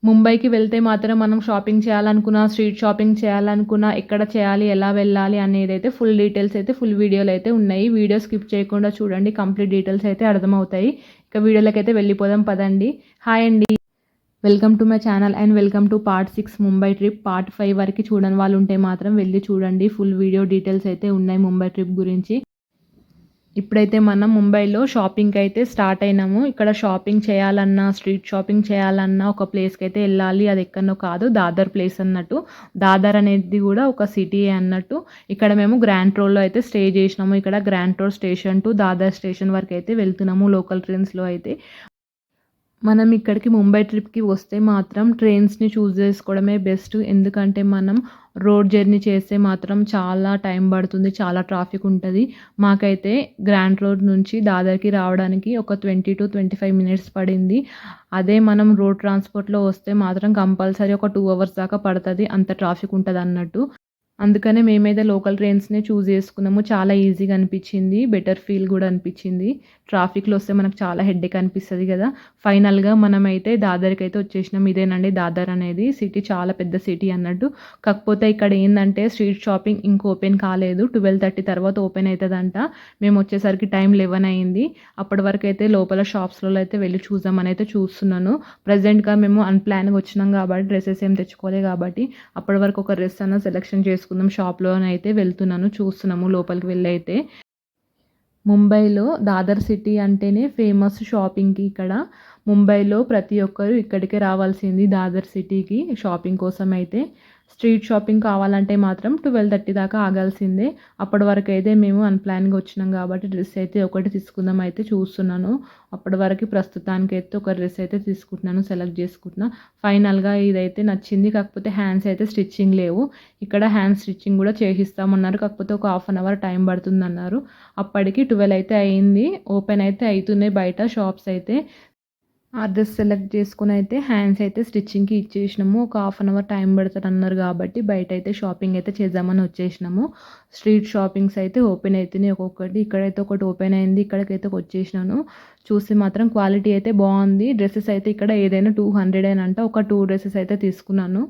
ముంబైకి వెళ్తే మాత్రం మనం షాపింగ్ చేయాలనుకున్నా, స్ట్రీట్ షాపింగ్ చేయాలనుకున్నా, ఎక్కడ చేయాలి, ఎలా వెళ్ళాలి అనేదైతే ఫుల్ డీటెయిల్స్ అయితే ఫుల్ వీడియోలో అయితే ఉన్నాయి. వీడియో స్కిప్ చేయకుండా చూడండి. కంప్లీట్ డీటెయిల్స్ అయితే అర్థమవుతాయి. ఇక వీడియోలకైతే వెళ్ళిపోదాం పదండి. హాయ్ అండి. Welcome to my channel and welcome to part 6 Mumbai trip. Part 5 వరకు చూడని వాళ్ళు ఉంటే మాత్రం వెళ్ళి చూడండి. ఫుల్ వీడియో డీటెయిల్స్ అయితే ఉన్నాయి ముంబై ట్రిప్ గురించి. ఇప్పుడైతే మనం ముంబైలో షాపింగ్కి అయితే స్టార్ట్ అయినాము. ఇక్కడ షాపింగ్ చేయాలన్నా, స్ట్రీట్ షాపింగ్ చేయాలన్నా ఒక ప్లేస్కి అయితే వెళ్ళాలి. అది ఎక్కడనో కాదు, దాదర్ ప్లేస్ అన్నట్టు. దాదర్ అనేది కూడా ఒక సిటీయే అన్నట్టు. ఇక్కడ మేము గ్రాండ్ రోడ్లో అయితే స్టే చేసినాము. ఇక్కడ grand road station to Dadar station వరకు అయితే వెళ్తున్నాము లోకల్ ట్రైన్స్లో అయితే. మనం ఇక్కడికి ముంబై ట్రిప్‌కి వస్తే మాత్రం ట్రైన్స్‌ని చూజ్ చేసుకోవడమే బెస్ట్. ఎందుకంటే మనం రోడ్ జర్నీ చేస్తే మాత్రం చాలా టైం పడుతుంది. చాలా ట్రాఫిక్ ఉంటది. మాకైతే గ్రాండ్ రోడ్ నుంచి దాదర్‌కి రావడానికి ఒక 20-25 మినిట్స్ పడింది. అదే మనం రోడ్ ట్రాన్స్‌పోర్ట్‌లో వస్తే మాత్రం కంపల్సరీ ఒక 2 అవర్స్ దాకా పడతది. అంత ట్రాఫిక్ ఉంటదన్నట్టు. అందుకనే మేమైతే లోకల్ ట్రైన్స్‌నే చూజ్ చేసుకున్నాము. చాలా ఈజీగా అనిపిచ్చింది. బెటర్ ఫీల్ గూడా అనిపిచ్చింది. ట్రాఫిక్‌లో వస్తే మనకు చాలా హెడ్‌ఏక్ అనిపిస్తది గదా! ఫైనల్‌గా మనమైతే దాదర్‌కైతే వచ్చేసినాం. ఇదేనండి దాదర్ అనేది. సిటీ చాలా పెద్ద సిటీ అన్నట్టు. కాకపోతే ఇక్కడ ఏందంటే స్ట్రీట్ షాపింగ్ ఇంక ఓపెన్ కాలేదు. 12:30 తర్వాత ఓపెన్ అయితదంట. మేము వచ్చేసరికి టైం 11 అయింది. అప్పటి వరకైతే లోపల షాప్స్‌లలో అయితే వెళ్లి చూద్దామని అయితే చూస్తున్నాను. ప్రెజెంట్‌గా మేము అన్‌ప్లాన్‌గా వచ్చినాం కాబట్టి డ్రెసెస్ ఏం తెచ్చుకోలే కాబట్టి అప్పటి వరకు ఒక డ్రెస్ అన్నా సెలెక్షన్ చేసుకుందాం షాప్‌లోనైతే వెళ్తున్నాను. చూస్తున్నాము లోపలికి వెళ్ళైతే. ముంబైలో దాదర్ సిటీ అంటేనే ఫేమస్ షాపింగ్‌కి ఇక్కడ. ముంబైలో ప్రతి ఒక్కరు ఇక్కడికే రావాల్సింది దాదర్ సిటీకి షాపింగ్ కోసమైతే. స్ట్రీట్ షాపింగ్ కావాలంటే మాత్రం 12:30 దాకా ఆగాల్సిందే. అప్పటి వరకైతే మేము అన్‌ప్లాన్‌గా వచ్చినాం కాబట్టి డ్రెస్ అయితే ఒకటి తీసుకుందాం అయితే చూస్తున్నాను. అప్పటి వరకు ప్రస్తుతానికైతే ఒక డ్రెస్ అయితే తీసుకుంటున్నాను. సెలెక్ట్ చేసుకుంటున్నా. ఫైనల్‌గా ఇదైతే నచ్చింది. కాకపోతే హ్యాండ్స్ అయితే స్టిచ్చింగ్ లేవు. ఇక్కడ హ్యాండ్ స్టిచ్చింగ్ కూడా చేసిస్తామన్నారు. కాకపోతే ఒక హాఫ్ అన్ అవర్ టైం పడుతుందన్నారు. అప్పటికి 12 అయితే అయింది. ఓపెన్ అయితే అయితున్నాయి బయట షాప్స్ అయితే. ఆ డ్రెస్ సెలెక్ట్ చేసుకొనైతే హ్యాండ్స్ అయితే స్టిచ్చింగ్‌కి ఇచ్చేసినాము. ఒక హాఫ్ అన్ అవర్ టైం పడతదన్నారు కాబట్టి బయటైతే షాపింగ్ అయితే చేద్దామని వచ్చేసినాము. స్ట్రీట్ షాపింగ్స్ అయితే ఓపెన్ అయితున్నాయి ఒక్కొక్కటి. ఇక్కడైతే ఒకటి ఓపెన్ అయింది. ఇక్కడికైతే వచ్చేసినాను. చూస్తే మాత్రం క్వాలిటీ అయితే బాగుంది. డ్రెసెస్ అయితే ఇక్కడ ఏదైనా 200 ఏనంట. ఒక 2 డ్రెసెస్ అయితే తీసుకున్నాను.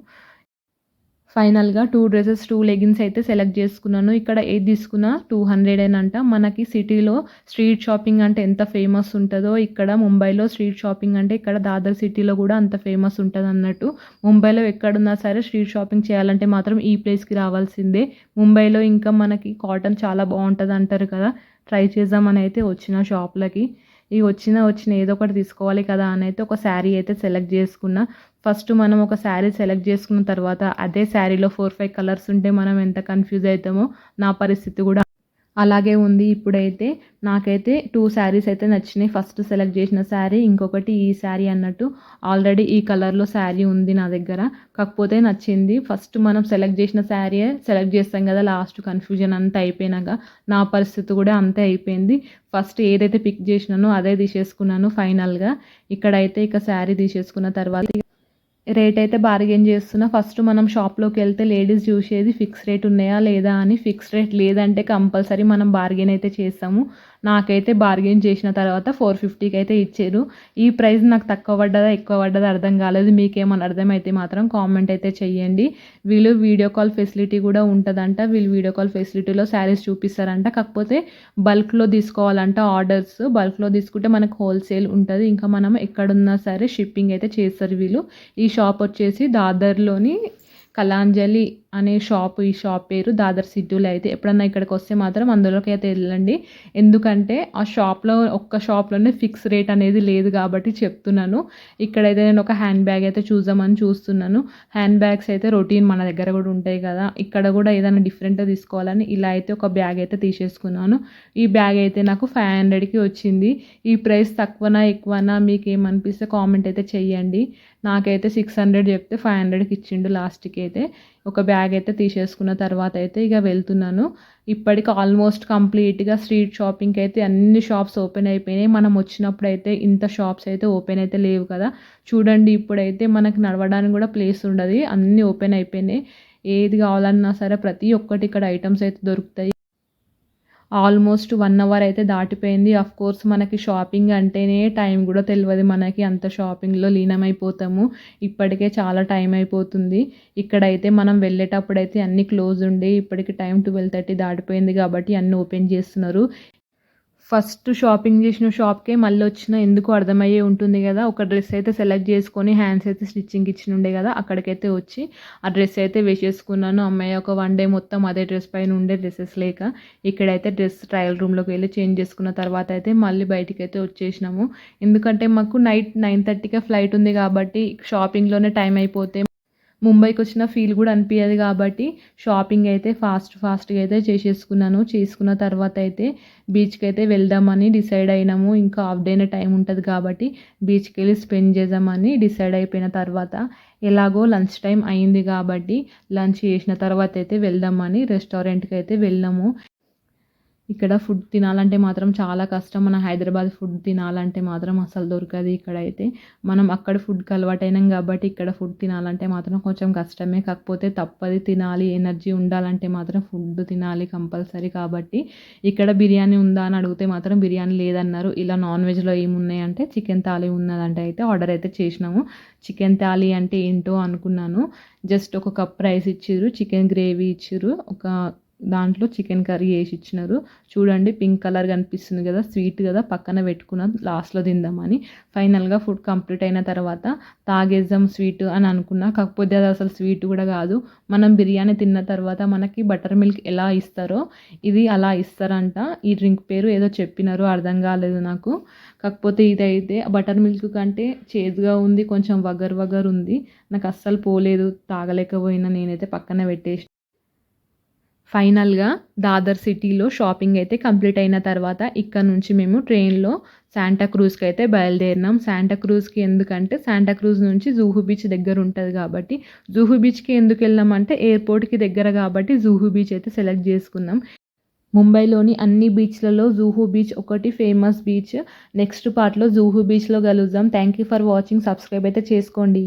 ఫైనల్‌గా 2 డ్రెసెస్, 2 లెగిన్స్ అయితే సెలెక్ట్ చేసుకున్నాను. ఇక్కడ ఏది తీసుకున్నా 200 మనకి సిటీలో స్ట్రీట్ షాపింగ్ అంటే ఎంత ఫేమస్ ఉంటదో, ఇక్కడ ముంబైలో స్ట్రీట్ షాపింగ్ అంటే ఇక్కడ దాదర్ సిటీలో కూడా అంత ఫేమస్ ఉంటదన్నట్టు. ముంబైలో ఎక్కడున్నా సరే స్ట్రీట్ షాపింగ్ చేయాలంటే మాత్రం ఈ ప్లేస్‌కి రావాల్సిందే. ముంబైలో ఇంకా మనకి కాటన్ చాలా బావుంటదంటారు కదా! ట్రై చేద్దామని అయితే వచ్చిన షాప్‌లకి. ఇగ వచ్చిన ఏదో ఒకటి తీసుకోవాలి కదా అనైతే ఒక శారీ అయితే సెలెక్ట్ చేసుకున్నా. ఫస్ట్ మనం ఒక శారీ సెలెక్ట్ చేసుకున్న తర్వాత అదే శారీలో 4, 5 కలర్స్ ఉంటే మనం ఎంత కన్‌ఫ్యూజ్ అయితామో నా పరిస్థితి కూడా అలాగే ఉంది ఇప్పుడైతే. నాకైతే 2 శారీస్ అయితే నచ్చినాయి. ఫస్ట్ సెలెక్ట్ చేసిన శారీ, ఇంకొకటి ఈ శారీ అన్నట్టు. ఆల్రెడీ ఈ కలర్‌లో శారీ ఉంది నా దగ్గర. కాకపోతే నచ్చింది. ఫస్ట్ మనం సెలెక్ట్ చేసిన శారీయే సెలెక్ట్ చేస్తాం కదా! లాస్ట్ కన్‌ఫ్యూజన్ అంతా అయిపోయినాక నా పరిస్థితి కూడా అంతే అయిపోయింది. ఫస్ట్ ఏదైతే పిక్ చేసినానో అదే తీసేసుకున్నాను ఫైనల్‌గా. ఇక్కడైతే ఇక శారీ తీసేసుకున్న తర్వాత రేట్ అయితే బార్గెయిన్ చేస్తున్నా. ఫస్ట్ మనం షాప్‌లోకెళ్తే లేడీస్ చూసేది ఫిక్స్ రేట్ ఉన్నాయా లేదా అని. ఫిక్స్ రేట్ లేదంటే కంపల్సరీ మనం బార్గెయిన్ అయితే చేస్తాము. నాకైతే బార్గెయిన్ చేసిన తర్వాత 450కి అయితే ఇచ్చారు. ఈ ప్రైస్ నాకు తక్కువ పడ్డదా, ఎక్కువ పడ్డదా అర్థం కాలేదు. మీకేమన్నా అర్థమైతే మాత్రం కామెంట్ అయితే చేయండి. వీళ్ళు వీడియో కాల్ ఫెసిలిటీ కూడా ఉంటదంట. వీళ్ళు వీడియో కాల్ ఫెసిలిటీలో శారీస్ చూపిస్తారంట. కాకపోతే బల్క్‌లో తీసుకోవాలంట ఆర్డర్స్. బల్క్‌లో తీసుకుంటే మనకు హోల్‌సేల్ ఉంటది. ఇంకా మనం ఎక్కడున్నా సరే షిప్పింగ్ అయితే చేస్తారు వీళ్ళు. ఈ షాప్ వచ్చేసి దాదర్‌లోని కలాంజలి అనే షాప్. ఈ షాప్ పేరు దాదర్ సిటీలో అయితే. ఎప్పుడన్నా ఇక్కడికొస్తే మాత్రం అందులోకి అయితే వెళ్ళండి. ఎందుకంటే ఆ షాప్‌లో ఒక్క షాప్‌లోనే ఫిక్స్ రేట్ అనేది లేదు కాబట్టి చెప్తున్నాను. ఇక్కడైతే నేను ఒక హ్యాండ్ బ్యాగ్ అయితే చూద్దామని చూస్తున్నాను. హ్యాండ్ బ్యాగ్స్ అయితే రొటీన్ మన దగ్గర కూడా ఉంటాయి కదా! ఇక్కడ కూడా ఏదైనా డిఫరెంట్‌గా తీసుకోవాలని ఇలా అయితే ఒక బ్యాగ్ అయితే తీసేసుకున్నాను. ఈ బ్యాగ్ అయితే నాకు 500కి వచ్చింది. ఈ ప్రైస్ తక్కువనా, ఎక్కువనా మీకేమనిపిస్తే కామెంట్ అయితే చేయండి. నాకైతే 600 చెప్తే 500కి ఇచ్చిండు లాస్ట్‌కి అయితే. ఒక బ్యాగ్ అయితే తీసేసుకున్న తర్వాత అయితే ఇక వెళ్తున్నాను. ఇప్పటికి ఆల్మోస్ట్ కంప్లీట్‌గా స్ట్రీట్ షాపింగ్‌కి అయితే అన్ని షాప్స్ ఓపెన్ అయిపోయినాయి. మనం వచ్చినప్పుడైతే ఇంత షాప్స్ అయితే ఓపెన్ అయితే లేవు కదా! చూడండి ఇప్పుడైతే మనకు నడవడానికి కూడా ప్లేస్ ఉండదు. అన్నీ ఓపెన్ అయిపోయినాయి. ఏది కావాలన్నా సరే ప్రతి ఒక్కటి ఇక్కడ ఐటెమ్స్ అయితే దొరుకుతాయి. ఆల్మోస్ట్ 1 అవర్ అయితే దాటిపోయింది. ఆఫ్‌కోర్స్ మనకి షాపింగ్ అంటేనే టైం గూడా తెలవదు మనకి. అంత షాపింగ్‌లో లీనమైపోతాము. ఇప్పటికే చాలా టైం అయిపోతుంది. ఇక్కడైతే మనం వెళ్ళేటప్పుడైతే అన్నీ క్లోజ్ ఉండి ఇప్పటికి టైం 12:30 దాటిపోయింది కాబట్టి అన్నీ ఓపెన్ చేస్తున్నారు. ఫస్ట్ షాపింగ్ చేసిన షాప్‌కే మళ్ళొచ్చినా ఎందుకో అర్థమయ్యే ఉంటుంది గదా! ఒక డ్రెస్ అయితే సెలెక్ట్ చేసుకొని హ్యాండ్స్ అయితే స్టిచ్చింగ్‌కి ఇచ్చినుండే గదా! అక్కడికైతే వచ్చి ఆ డ్రెస్ అయితే వేసేసుకున్నాను. హమ్మయ్య! ఒక 1 డే మొత్తం అదే డ్రెస్ పైన ఉండే డ్రెసెస్ లేక ఇక్కడైతే డ్రెస్ ట్రయల్ రూమ్‌లోకి వెళ్లి చేంజ్ చేసుకున్న తర్వాత అయితే మళ్ళీ బయటికైతే వచ్చేసినాము. ఎందుకంటే మాకు నైట్ 9:30కే ఫ్లైట్ ఉంది కాబట్టి షాపింగ్‌లోనే టైం అయిపోతే ముంబైకొచ్చిన ఫీల్ గూడా అనిపియదు గాబట్టి, షాపింగ్ అయితే ఫాస్ట్‌గా అయితే చేసేసుకున్నాను. చేసుకున్న తర్వాతయితే బీచ్‌కైతే వెళ్దామని డిసైడ్ అయినాము. ఇంకా హాఫ్ డేనే టైం ఉంటది కాబట్టి, బీచ్‌కెళ్ళి స్పెండ్ చేద్దామని డిసైడ్ అయిపోయిన తర్వాత, ఎలాగో లంచ్ టైమ్ అయింది గాబట్టి, లంచ్ చేసిన తర్వాతయితే వెళ్దామని రెస్టారెంట్‌కైతే వెళ్ళాము. ఇక్కడ ఫుడ్ తినాలంటే మాత్రం చాలా కష్టం. మన హైదరాబాద్ ఫుడ్ తినాలంటే మాత్రం అస్సలు దొరకదు ఇక్కడైతే. మనం అక్కడ ఫుడ్‌కి అలవాటయినాం గాబట్టి, ఇక్కడ ఫుడ్ తినాలంటే మాత్రం కొంచెం కష్టమే. కాకపోతే తప్పదు తినాలి. ఎనర్జీ ఉండాలంటే మాత్రం ఫుడ్ తినాలి కంపల్సరీ కాబట్టి, ఇక్కడ బిర్యానీ ఉందా అని అడిగితే మాత్రం బిర్యానీ లేదన్నారు. ఇలా నాన్ వెజ్‌లో ఏమున్నాయంటే చికెన్ థాలీ ఉన్నదంటే అయితే ఆర్డర్ అయితే చేసినాము. చికెన్ థాలీ అంటే ఏంటో అనుకున్నాను. జస్ట్ ఒక కప్ రైస్ ఇచ్చిర్రు. చికెన్ గ్రేవీ ఇచ్చిర్రు. ఒక దాంట్లో చికెన్ కర్రీ ఏసి ఇచ్చినారు. చూడండి పింక్ కలర్ కనిపిస్తుంది గదా! స్వీట్ గదా! పక్కన పెట్టుకున్నాం లాస్ట్‌లో తిందామని. ఫైనల్‌గా ఫుడ్ కంప్లీట్ అయిన తర్వాత తాగేద్దాం స్వీట్ అని అనుకున్నా. కాకపోతే అది అసలు స్వీట్ గూడా గాదు. మనం బిర్యానీ తిన్న తర్వాత మనకి బటర్ మిల్క్ ఎలా ఇస్తారో ఇది అలా ఇస్తారంట. ఈ డ్రింక్ పేరు ఏదో చెప్పినారు అర్థం గాలేదు నాకు. కాకపోతే ఇదైతే బటర్ మిల్క్ కంటే చేదుగా ఉంది. కొంచెం వగరు ఉంది. నాకు అస్సలు పోలేదు. తాగలేకపోయినా నేనైతే పక్కన పెట్టేసి ఫైనల్‌గా దాదర్ సిటీలో షాపింగ్ అయితే కంప్లీట్ అయిన తర్వాత ఇక్కడ నుంచి మేము ట్రైన్‌లో శాంటా క్రూజ్‌కైతే బయలుదేరినాం. శాంటా క్రూజ్‌కి ఎందుకంటే శాంటా క్రూజ్ నుంచి జూహు బీచ్ దగ్గర ఉంటది కాబట్టి, జూహు బీచ్‌కి ఎందుకెళ్ళామంటే ఎయిర్‌పోర్ట్‌కి దగ్గర కాబట్టి జూహు బీచ్ అయితే సెలెక్ట్ చేసుకున్నాం. ముంబైలోని అన్ని బీచ్‌లలో జూహు బీచ్ ఒకటి ఫేమస్ బీచ్. నెక్స్ట్ పార్ట్‌లో జూహు బీచ్‌లో కలుద్దాం. Thank you for watching. Subscribe అయితే చేసుకోండి.